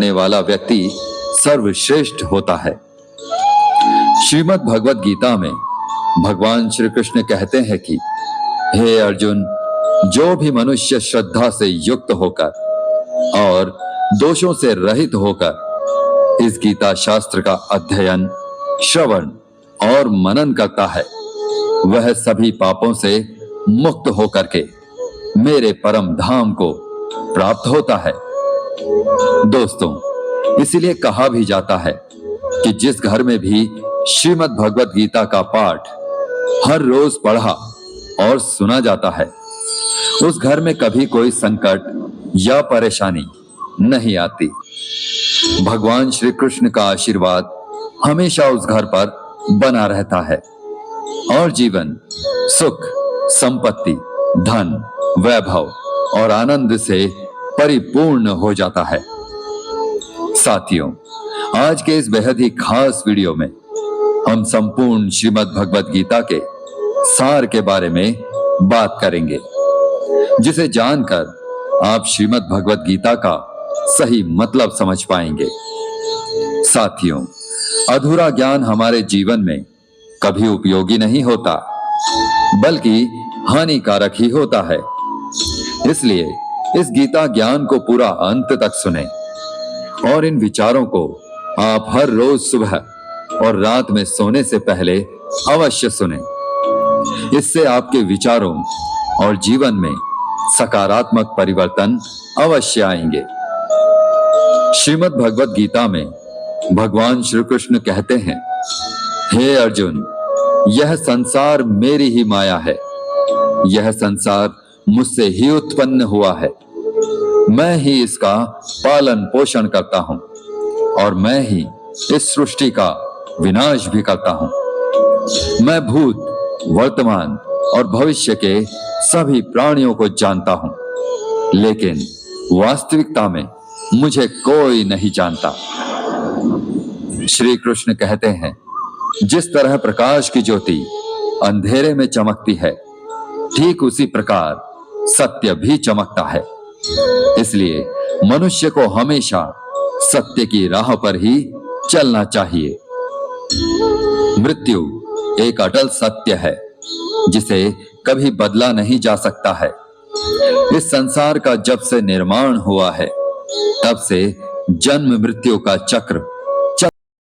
करने वाला व्यक्ति सर्वश्रेष्ठ होता है। श्रीमद् भगवत गीता में भगवान श्री कृष्ण कहते हैं कि हे अर्जुन, जो भी मनुष्य श्रद्धा से युक्त होकर और दोषों से रहित होकर इस गीता शास्त्र का अध्ययन, श्रवण और मनन करता है, वह सभी पापों से मुक्त होकर के मेरे परम धाम को प्राप्त होता है। दोस्तों, इसीलिए कहा भी जाता है कि जिस घर में भी श्रीमद् भगवत गीता का पाठ हर रोज पढ़ा और सुना जाता है, उस घर में कभी कोई संकट या परेशानी नहीं आती। भगवान श्री कृष्ण का आशीर्वाद हमेशा उस घर पर बना रहता है और जीवन सुख, संपत्ति, धन, वैभव और आनंद से परिपूर्ण हो जाता है। साथियों, आज के इस बेहद ही खास वीडियो में हम संपूर्ण श्रीमद् भगवत गीता के सार के बारे में बात करेंगे, जिसे जानकर आप श्रीमद् भगवत गीता का सही मतलब समझ पाएंगे। साथियों, अधूरा ज्ञान हमारे जीवन में कभी उपयोगी नहीं होता, बल्कि हानिकारक ही होता है। इसलिए इस गीता ज्ञान को पूरा अंत तक सुने और इन विचारों को आप हर रोज सुबह और रात में सोने से पहले अवश्य सुने। इससे आपके विचारों और जीवन में सकारात्मक परिवर्तन अवश्य आएंगे। श्रीमद् भगवत गीता में भगवान श्री कृष्ण कहते हैं, हे अर्जुन, यह संसार मेरी ही माया है। यह संसार मुझसे ही उत्पन्न हुआ है। मैं ही इसका पालन पोषण करता हूं और मैं ही इस सृष्टि का विनाश भी करता हूं। मैं भूत, वर्तमान और भविष्य के सभी प्राणियों को जानता हूं, लेकिन वास्तविकता में मुझे कोई नहीं जानता। श्री कृष्ण कहते हैं, जिस तरह प्रकाश की ज्योति अंधेरे में चमकती है, ठीक उसी प्रकार सत्य भी चमकता है। इसलिए मनुष्य को हमेशा सत्य की राह पर ही चलना चाहिए। मृत्यु एक अटल सत्य है, जिसे कभी बदला नहीं जा सकता है। इस संसार का जब से निर्माण हुआ है, तब से जन्म मृत्यु का चक्र